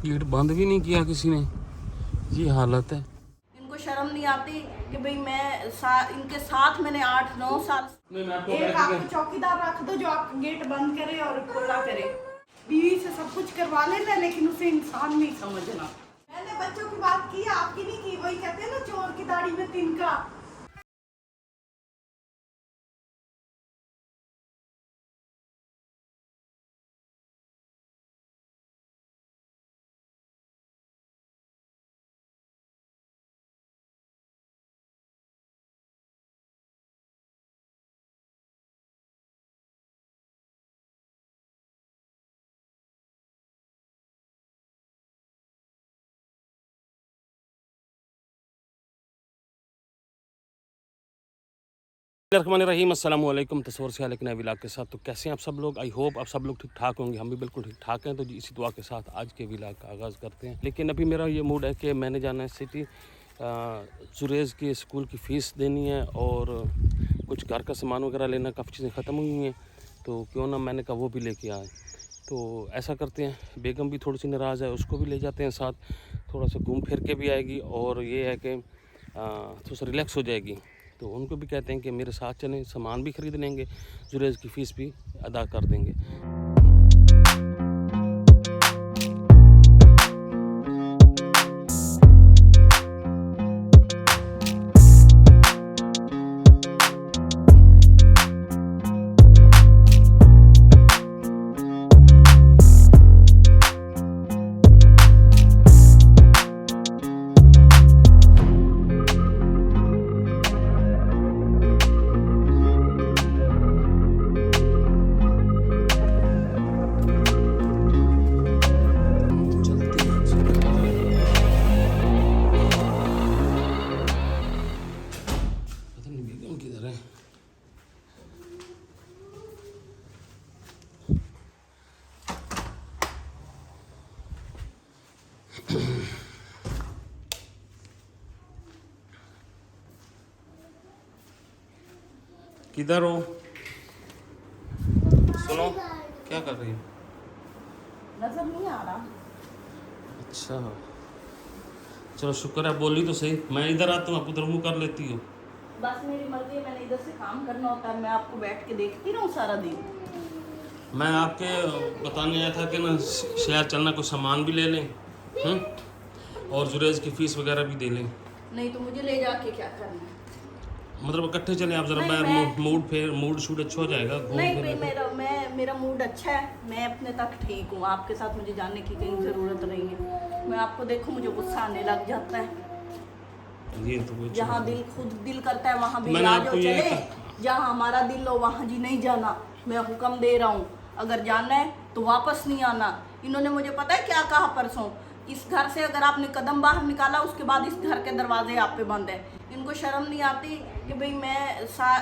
Gate बंद भी नहीं किया किसी ने, ये हालत है। इनको शर्म नहीं आती कि भाई इनके साथ मैंने 8-9 साल। एक आपको चौकीदार रख दो जो आपका गेट बंद करे और खुला करे। बीवी से सब कुछ करवा लेना लेकिन उसे इंसान नहीं समझना। मैंने बच्चों की बात की, आपकी नहीं की। वही कहते हैं ना, चोर की दाढ़ी में तिनका। रहीम अस्सलाम वालेकुम। तस्वर से लेकिन विलाग के साथ तो कैसे हैं आप सब लोग? आई होप आप सब लोग ठीक ठाक होंगे। हम भी बिल्कुल ठीक ठाक हैं। तो जी इसी दुआ के साथ आज के विलाग का आगाज़ करते हैं। लेकिन अभी मेरा ये मूड है कि मैंने जाना है सिटी, जुरेज़ की स्कूल की फ़ीस देनी है और कुछ घर का सामान वगैरह लेना, काफ़ी चीज़ें ख़त्म हुई हैं तो क्यों ना मैंने कहा वो भी लेके आए। तो ऐसा करते हैं, बेगम भी थोड़ी सी नाराज़ है, उसको भी ले जाते हैं साथ, थोड़ा सा घूम फिर के भी आएगी और ये है कि थोड़ा सा रिलैक्स हो जाएगी। तो उनको भी कहते हैं कि मेरे साथ चलें, सामान भी ख़रीद लेंगे, जुरेज़ की फ़ीस भी अदा कर देंगे। किधर हो? सुनो, क्या कर रही हो? नजर नहीं आ रहा। अच्छा चलो शुक्र है, बोली तो सही। मैं इधर आता हूँ, आप उधर मुँह कर लेती हो। बस मेरी मर्जी है, मैंने इधर से काम करना होता है। मैं आपको बैठ के देखती रहूं सारा दिन? मैं आपके बताने आया था कि ना शहर चलना, कुछ सामान भी ले लें और जुरेज़ की फ़ीस वगैरह भी दे लें। नहीं तो मुझे ले जाके क्या करना है? मतलब इकट्ठे चले आप, जरा बाहर मूड शूड अच्छा हो जाएगा। नहीं भाई, मेरा मूड अच्छा है, मैं अपने तक ठीक हूँ। आपके साथ मुझे जाने की कहीं ज़रूरत नहीं है। मैं आपको देखूँ मुझे गुस्सा आने लग जाता है। ये तो जहाँ दिल करता है वहाँ भी आ जाओ, चले। जहाँ हमारा दिल हो वहाँ जी नहीं जाना। मैं हुक्म दे रहा हूँ, अगर जाना है तो वापस नहीं आना। इन्होंने मुझे पता है क्या कहा परसों, इस घर से अगर आपने कदम बाहर निकाला उसके बाद इस घर के दरवाजे आप पे बंद है। इनको शर्म नहीं आती कि भाई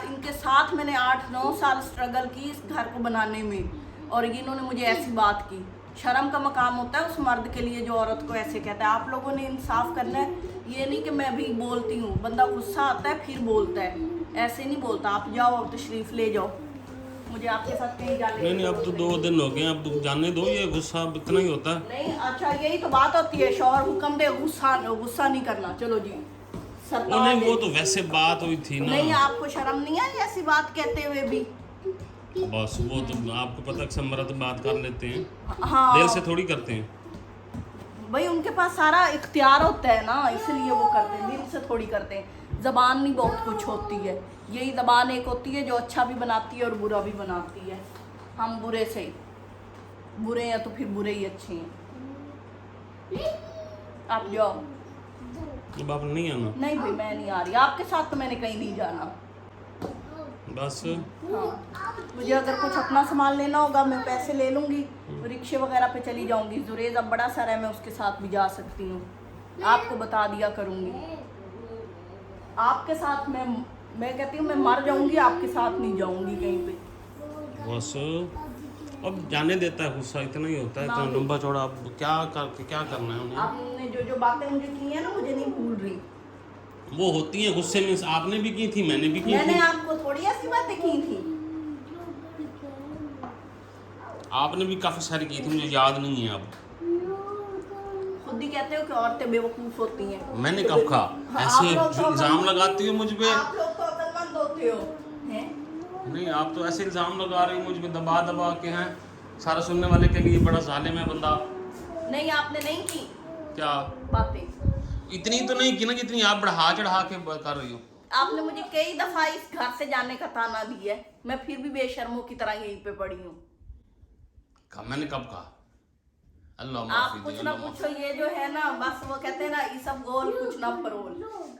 इनके साथ मैंने 8-9 साल स्ट्रगल की इस घर को बनाने में, और इन्होंने मुझे ऐसी बात की। शर्म का मकाम होता है उस मर्द के लिए जो औरत को ऐसे कहता है। आप लोगों ने इंसाफ करना है। ये नहीं कि मैं भी बोलती हूँ, बंदा गुस्सा आता है फिर बोलता है, ऐसे नहीं बोलता। आप जाओ और तशरीफ़ ले जाओ, मुझे आपके साथ कहीं जाने नहीं अब तो 2 दिन हो गए, अब तो जाने दो। ये गुस्सा इतना ही होता है? नहीं, अच्छा यही तो बात होती है, शौहर हुक्म दे, गुस्सा नहीं करना। चलो जी, नहीं वो तो वैसे बात हुई थी ना। नहीं, आपको शर्म नहीं आई ऐसी बात कहते हुए भी? बस वो तो आपको पता है, समरा तो बात कर लेते हैं। हाँ, दिल से थोड़ी करते हैं भाई उनके पास सारा इख्तियार होता है ना, इसलिए वो करते हैं, दिल से थोड़ी करते हैं। ज़बान नहीं बहुत कुछ होती है, यही ज़बान एक होती है जो अच्छा भी बनाती है और बुरा भी बनाती है। हम बुरे हैं तो फिर बुरे ही अच्छे हैं। आप जाओ। अब आप नहीं आना? नहीं भाई मैं नहीं आ रही, आपके साथ तो मैंने कहीं नहीं जाना। बस हाँ, मुझे अगर कुछ अपना सामान लेना होगा मैं पैसे ले लूँगी, रिक्शे वगैरह पे चली जाऊँगी। जुरेज़ अब बड़ा सारा है, मैं उसके साथ भी जा सकती हूँ, आपको बता दिया करूँगी। आपके साथ मैं कहती हूँ मैं मर जाऊँगी, आपके साथ नहीं जाऊँगी कहीं पे। बस अब जाने देता है, गुस्सा इतना ही होता है, इतना लंबा चौड़ा। अब क्या करना है उन्हें? आपने जो बातें मुझे की है ना, मुझे नहीं भूल रही। वो होती है गुस्से में, आपने भी की थी, मैंने भी की थी। मैंने आपको थोड़ी ऐसी बातें की थी। आपने भी काफ़ी सारी की थी, मुझे याद नहीं है अब। खुद ही कहते हो कि औरतें बेवकूफ होती हैं। मैंने कब कहा? हाँ, ऐसे आप लोग तो इल्जाम लगाती हो मुझ पे। आप लोग तो अक्लमंद होते हो हैं। नहीं, आप तो ऐसे इल्जाम लगा रही हो मुझ पे दबा दबा के। हैं सारा सुनने वाले कहेंगे ये बड़ा जालिम है बंदा। नहीं, आपने नहीं की क्या बातें, इतनी तो नहीं की ना जितनी आप बढ़ा चढ़ा के कर रही हो। आपने मुझे कई दफा इस घर से जाने का ताना दिया है, मैं फिर भी बेशर्मों की तरह यहीं पे पड़ी हूँ। मैंने कब कहा? अल्लाह आप माफी दे, कुछ ना अल्लाह पूछो, ये जो है ना बस वो कहते हैं ना ये सब गोल कुछ ना फरोल,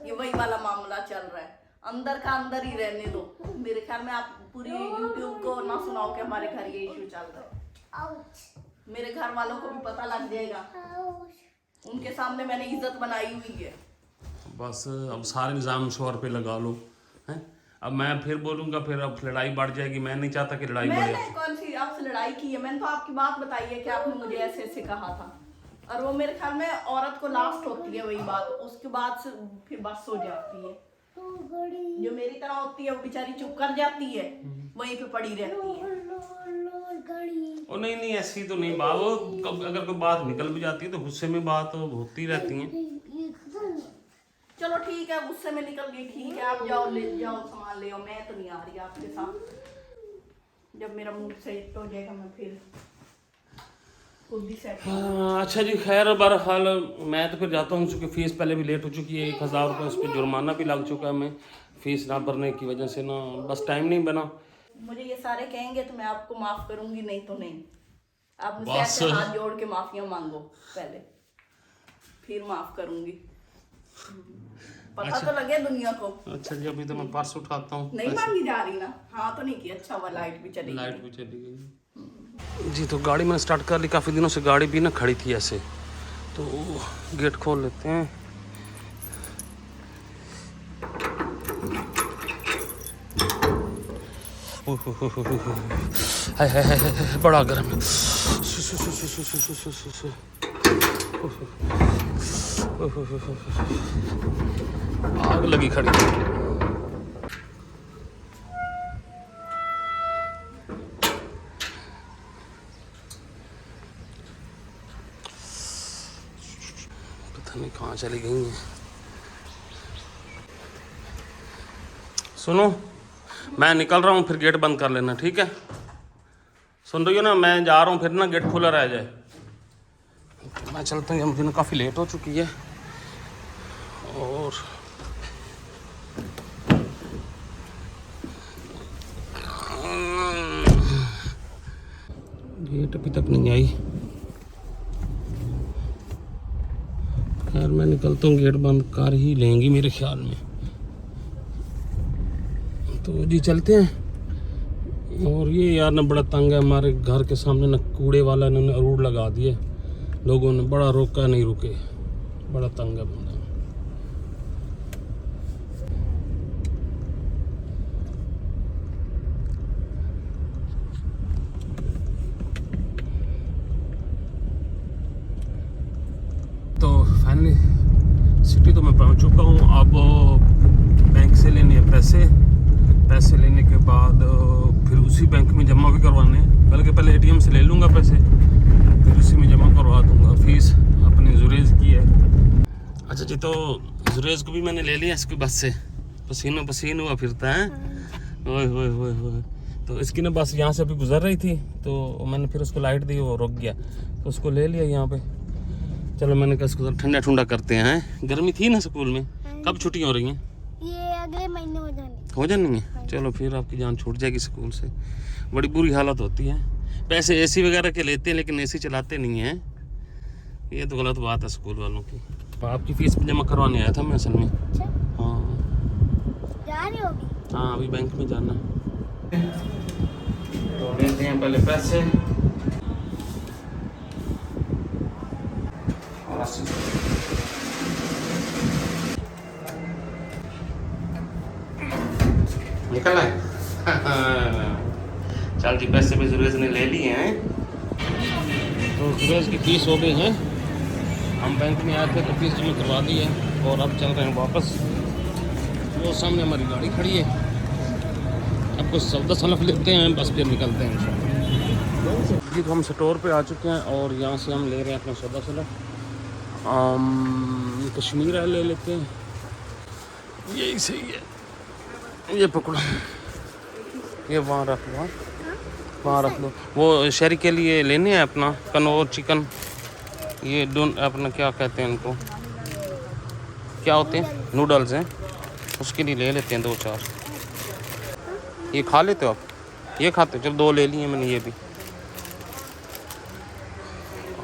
ये वही वाला मामला चल रहा है। अंदर का अंदर ही रहने दो। मेरे ख्याल में आप पूरी यूट्यूब को ना सुनाओ कि हमारे घर ये इशू चल रहा है। मेरे घर वालों को भी पता लग जाएगा, उनके सामने मैंने इज्जत बनाई हुई है। बस अब सारे इल्जाम शोहर पे लगा लो। हैं अब मैं फिर बोलूंगा, फिर अब लड़ाई बढ़ जाएगी। मैं नहीं चाहता कि लड़ाई बढ़े। मैंने कौन सी आपसे लड़ाई की है? मैंने तो आपकी बात बताई है कि आपने मुझे ऐसे ऐसे कहा था, और वो मेरे ख्याल में औरत को लास्ट होती है वही बात, उसके बाद से फिर बस हो जाती है। जो मेरी तरह होती है वो बेचारी चुप कर जाती है, वहीं पे पड़ी रहती है। ओ नहीं नहीं, ऐसी तो नहीं बात। अगर कोई बात निकल भी जाती है तो गुस्से में बात होती रहती है। चलो ठीक है, गुस्से में निकल गई, ठीक है, आप जाओ ले जाओ सामान ले आओ, मैं तो नहीं आ रही आपके साथ। जब मेरा मूड सेट हो जाएगा मैं फिर खुद ही सेट। अच्छा जी, खैर बहरहाल मैं तो फिर जाता हूँ, क्योंकि फ़ीस पहले भी लेट हो चुकी है। 1000 रुपये उस पर जुर्माना भी लग चुका है। मैं फ़ीस ना भरने की वजह से ना बस टाइम नहीं बना। मुझे ये सारे कहेंगे तो मैं आपको माफ करूंगी, नहीं तो नहीं। आप मुझसे बस। ऐसे हाथ जोड़ के माफिया मांगो पहले, फिर माफ करूंगी। पता तो लगे दुनिया को। अच्छा जी, अभी तो मैं पर्स उठाता हूँ। नहीं मांगी जा रही ना? हाँ तो नहीं की। अच्छा हुआ लाइट भी चली गई। लाइट भी चली गई जी। तो गाड़ी मैंने स्टार्ट कर ली। काफ़ी दिनों से गाड़ी भी ना खड़ी थी ऐसे, तो गेट खोल लेते हैं। हाय हाय हाय, बड़ा गर्म है। आग लगी खड़ी। पता नहीं कहाँ चली गई हैं। सुनो, मैं निकल रहा हूँ, फिर गेट बंद कर लेना, ठीक है? सुन रही हो ना? मैं जा रहा हूँ, फिर ना गेट खुला रह जाए। तो मैं चलता हूँ, मुझे ना काफ़ी लेट हो चुकी है। और गेट अभी तक नहीं आई। खैर मैं निकलता हूँ, गेट बंद कर ही लेंगी मेरे ख्याल में। तो जी चलते हैं। और ये यार ना बड़ा तंग है, हमारे घर के सामने ना कूड़े वाला इन्होंने रोड लगा दिए। लोगों ने बड़ा रोका, नहीं रुके। बड़ा तंग है बंदा। तो फाइनली सिटी तो मैं पहुंच चुका हूँ। अब बैंक से लेने हैं पैसे लेने के बाद फिर उसी बैंक में जमा भी करवाने हैं। बल्कि पहले एटीएम से ले लूँगा पैसे, फिर उसी में जमा करवा दूँगा। फीस अपनी जुरेज की है। अच्छा जी, तो जुरेज को भी मैंने ले लिया इसकी बस से। पसीनो पसीन हुआ फिरता है। ओए होए होए होए। तो इसकी ना बस यहाँ से अभी गुजर रही थी, तो मैंने फिर उसको लाइट दी, वो रुक गया, तो उसको ले लिया यहाँ पे। चलो मैंने कहा इसको ठंडा ठंडा करते हैं। गर्मी थी ना स्कूल में। कब छुट्टियाँ हो रही हैं? ये अगले महीने हो जानी है। चलो फिर आपकी जान छूट जाएगी स्कूल से। बड़ी बुरी हालत होती है। पैसे एसी वगैरह के लेते हैं, लेकिन एसी चलाते नहीं हैं। ये तो गलत बात है स्कूल वालों की। आपकी फीस भी जमा करवाने आया था मैं असल में। हाँ जा रही होगी? हाँ, अभी बैंक में जाना है। तो लेते हैं पहले पैसे। निकल आए। चल जी, पैसे भी सुरेश ने ले लिए हैं। तो सुरेश की फीस हो गई है। हम बैंक में आए थे तो फीस जमा करवा दी है, और अब चल रहे हैं वापस। वो सामने हमारी गाड़ी खड़ी है। अब कुछ सौदा सलफ लेते हैं, बस फिर निकलते हैं। जी तो हम स्टोर पे आ चुके हैं, और यहाँ से हम ले रहे हैं अपना सौदा सलफ। कश्मीर है, ले लेते हैं, यही सही है। ये पकड़ो, ये वहाँ रख लो, वहाँ रख लो। वो शहरी के लिए लेने हैं अपना कनौर चिकन, ये अपना क्या कहते हैं इनको, क्या होते हैं, नूडल्स हैं, उसके लिए ले लेते हैं 2-4। ये खा लेते हो आप? ये खाते हो? चलो 2 ले लिए मैंने ये भी।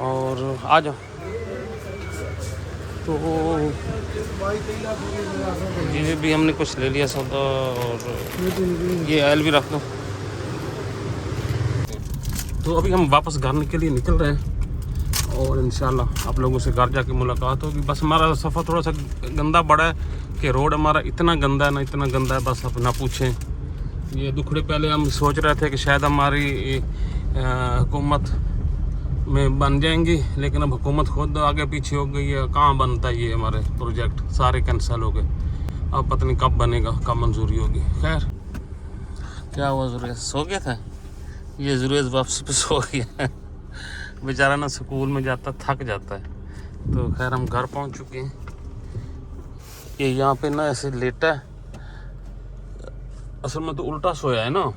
और आ जाओ। तो ये भी हमने कुछ ले लिया सौदा, और ये ऑयल भी रख दो। तो अभी हम वापस घर के लिए निकल रहे हैं, और इंशाल्लाह आप लोगों से घर जाके मुलाकात होगी। बस हमारा सफ़र थोड़ा सा गंदा बड़ा है कि रोड हमारा इतना गंदा है ना, इतना गंदा है बस आप ना पूछें। ये दुखड़े पहले हम सोच रहे थे कि शायद हमारी हुकूमत में बन जाएंगी, लेकिन अब हुकूमत खुद आगे पीछे हो गई है। कहाँ बनता है ये हमारे प्रोजेक्ट, सारे कैंसिल हो गए। अब पता नहीं कब बनेगा, कब मंजूरी होगी। खैर, क्या हुआ, जुरेज सो गया था? ये जुरेज वापसी पे सो गया बेचारा ना, स्कूल में जाता थक जाता है। तो खैर हम घर पहुंच चुके हैं। ये यहाँ पे ना ऐसे लेटा है, असल में तो उल्टा सोया है ना।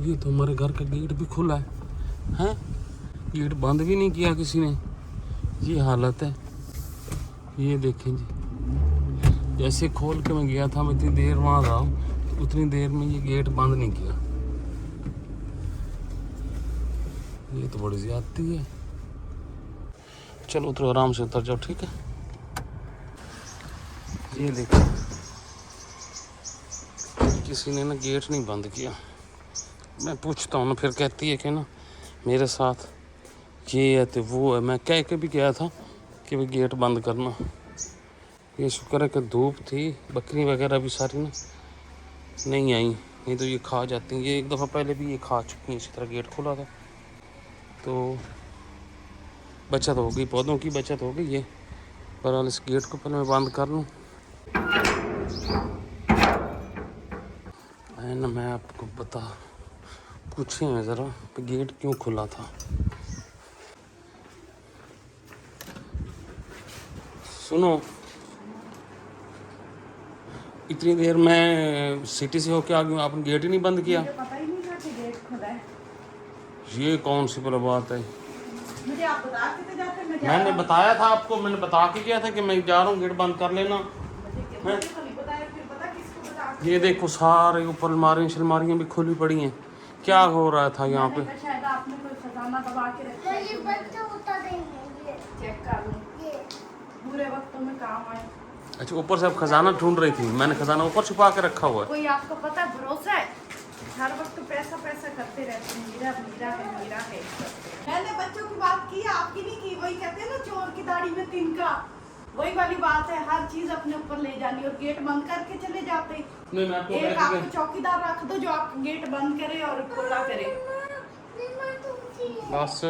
ये तो हमारे घर का गेट भी खुला है, हैं? गेट बंद भी नहीं किया किसी ने। ये हालत है, ये देखें जी। जैसे खोल के मैं गया था, मैं इतनी देर वहाँ रहा, उतनी देर में ये गेट बंद नहीं किया। ये तो बड़ी ज्यादती है। चलो उतरो, आराम से उतर जाओ, ठीक है। ये देखो, किसी ने ना गेट नहीं बंद किया। मैं पूछता हूँ ना, फिर कहती है कि ना मेरे साथ ये है तो वो है। मैं कह के भी गया था कि भाई गेट बंद करना। ये शुक्र है कि धूप थी, बकरी वगैरह भी सारी ना नहीं आई, नहीं तो ये खा जाती। ये एक दफ़ा पहले भी ये खा चुकी हैं, इसी तरह गेट खुला था। तो बचत हो गई, पौधों की बचत हो गई है। पर इस गेट को पहले मैं बंद कर लूँ। ना मैं आपको पूछें ज़रा गेट क्यों खुला था। सुनो, इतनी देर मैं सिटी से होके आ गया, आपने गेट ही नहीं बंद किया। मुझे पता ही नहीं था कि गेट खुला है। ये कौन सी बड़ी बात है? मुझे आप बता के जाते, मैंने बताया था आपको, मैंने बता के गया था कि मैं जा रहा हूँ, गेट बंद कर लेना। ये देखो सारे ऊपर अलमारियाँ भी खुली पड़ी हैं। क्या हो रहा था यहाँ पे? शायद आपने कोई खजाना दबा के रखा है। ये बच्चे उठा देंगे, ये चेक कर लो, ये बुरे वक्तों में काम आए। अच्छा, ऊपर से आप खजाना ढूंढ रही थी? मैंने खजाना ऊपर छुपा के रखा हुआ है। कोई आपको पता है, भरोसा है, हर वक्त पैसा पैसा करते रहते हैं, मीरा मीरा है, मीरा है। मैंने बच्चों की बात की, आपकी नहीं की। वही कहते हैं ना, चोर की दाढ़ी में तिनका, वही वाली बात है। हर चीज अपने ऊपर ले जानी और गेट बंद करके चले जाते। नहीं, मैं आपको एक आपको चौकीदार रख दो जो आपको गेट बंद करे और खुला करे। बस